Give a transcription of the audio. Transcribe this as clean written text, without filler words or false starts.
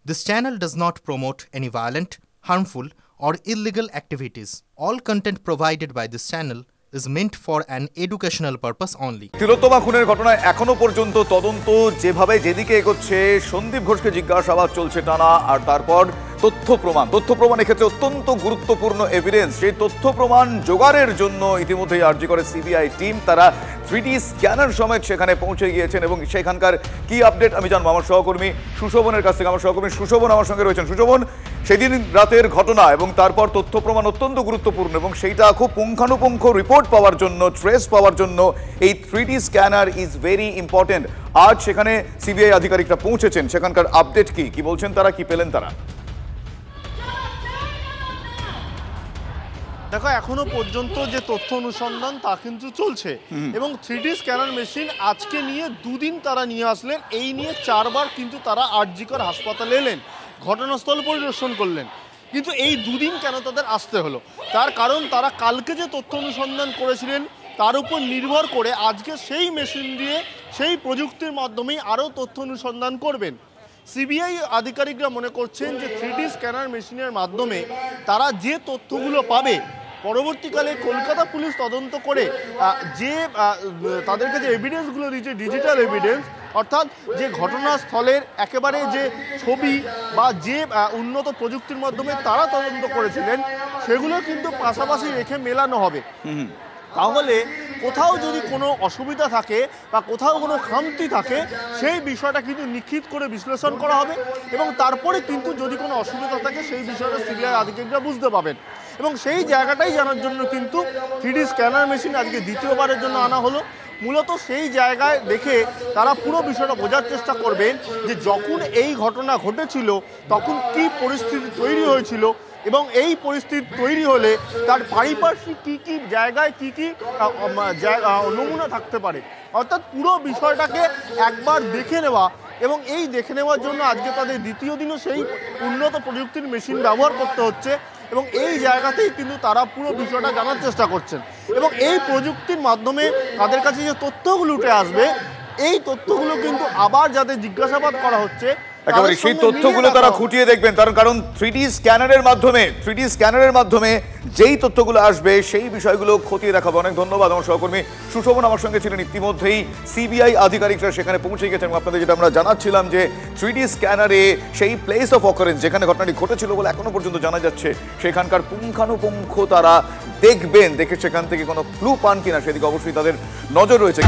This channel does not promote any violent, harmful, or illegal activities. All content provided by this channel is meant for an educational purpose only. তিলোত্তমা খুনের ঘটনায় এখনো পর্যন্ত তদন্ত যেভাবে যেদিকে এগোচ্ছে, সন্দীপ ঘোষকে জিজ্ঞাসাবাদ চলছে টানা, আর তারপর তথ্য প্রমাণ এক্ষেত্রে অত্যন্ত গুরুত্বপূর্ণ এভিডেন্স। সেই তথ্য প্রমাণ জোগাড়ের জন্য ইতিমধ্যেই আরজি করে সিবিআই টিম, তারা 3D স্ক্যানার সমেত সেখানে পৌঁছে গিয়েছেন এবং সেখানকার কি আপডেট আমি জানবো আমার সহকর্মী সুশোভনের কাছ থেকে। আমার সহকর্মী সুশোভন আমার সঙ্গে রয়েছেন। সুশোভন, সেদিন রাতের ঘটনা এবং তারপর তথ্য প্রমাণ অত্যন্ত গুরুত্বপূর্ণ এবং সেইটা খুব পুঙ্খানুপুঙ্খ রিপোর্ট পাওয়ার জন্য, ট্রেস পাওয়ার জন্য এই 3D scanner is very important. আজ সেখানে সিবিআই আধিকারিকরা পৌঁছেছেন, সেখানকার আপডেট কি বলছেন তারা, কি পেলেন তারা? দেখো, এখনো পর্যন্ত যে তথ্য অনুসন্ধান তা কিন্তু চলছে এবং 3D স্ক্যানার মেশিন আজকে নিয়ে দুদিন তারা নিয়ে আসলেন। এই নিয়ে 4 বার কিন্তু তারা আরজি কর হাসপাতালে এলেন, ঘটনাস্থল পরিদর্শন করলেন। কিন্তু এই দুদিন কেন তাদের আসতে হলো? তার কারণ তারা কালকে যে তথ্য অনুসন্ধান করেছিলেন তার উপর নির্ভর করে আজকে সেই মেশিন দিয়ে, সেই প্রযুক্তির মাধ্যমেই আরও তথ্য অনুসন্ধান করবেন। সিবিআই আধিকারিকরা মনে করছেন যে 3D স্ক্যানার মেশিনের মাধ্যমে তারা যে তথ্যগুলো পাবে, পরবর্তীকালে কলকাতা পুলিশ তদন্ত করে যে তাদেরকে যে এভিডেন্সগুলো দিয়েছে, ডিজিটাল এভিডেন্স, অর্থাৎ যে ঘটনাস্থলের একেবারে যে ছবি বা যে উন্নত প্রযুক্তির মাধ্যমে তারা তদন্ত করেছিলেন, সেগুলো কিন্তু পাশাপাশি রেখে মেলানো হবে। তাহলে কোথাও যদি কোনো অসুবিধা থাকে বা কোথাও কোনো খামতি থাকে, সেই বিষয়টা কিন্তু নিশ্চিত করে বিশ্লেষণ করা হবে এবং তারপরে কিন্তু যদি কোনো অসুবিধা থাকে সেই বিষয়টা সিবিআই আধিকারিকরা বুঝতে পাবেন। এবং সেই জায়গাটাই জানার জন্য কিন্তু 3D স্ক্যানার মেশিন আজকে দ্বিতীয়বারের জন্য আনা হলো। মূলত সেই জায়গায় দেখে তারা পুরো বিষয়টা বোঝার চেষ্টা করবেন যে যখন এই ঘটনা ঘটেছিল তখন কি পরিস্থিতি তৈরি হয়েছিল এবং এই পরিস্থিতি তৈরি হলে তার পারিপার্শ্বিক কী জায়গায় কী নমুনা থাকতে পারে, অর্থাৎ পুরো বিষয়টাকে একবার দেখে নেওয়া। এবং এই দেখে নেওয়ার জন্য আজকে তাদের দ্বিতীয় দিনও সেই উন্নত প্রযুক্তির মেশিন ব্যবহার করতে হচ্ছে এবং এই জায়গাতেই কিন্তু তারা পুরো বিষয়টা জানার চেষ্টা করছেন। এবং এই প্রযুক্তির মাধ্যমে তাদের কাছে যে তথ্যগুলো উঠে আসবে, এই তথ্যগুলো কিন্তু আবার যাদের জিজ্ঞাসাবাদ করা হচ্ছে একেবারে সেই তথ্যগুলো তারা খুঁটিয়ে দেখবেন, কারণ 3D স্ক্যানারের মাধ্যমে যেই তথ্যগুলো আসবে সেই বিষয়গুলো খতিয়ে দেখাবো। অনেক ধন্যবাদ। আমার সহকর্মী সুশোভন আমার সঙ্গে ছিলেন। ইতিমধ্যেই সিবিআই আধিকারিকরা সেখানে পৌঁছে গেছেন এবং আপনাদের যেটা আমরা জানাচ্ছিলাম যে 3D স্ক্যানারে সেই প্লেস অফ অকারেন্স যেখানে ঘটনাটি ঘটেছিল বলে এখনো পর্যন্ত জানা যাচ্ছে, সেখানকার পুঙ্খানুপুঙ্খ তারা দেখবেন, দেখে সেখান থেকে কোনো ক্লু পান কিনা সেদিকে অবশ্যই তাদের নজর রয়েছে।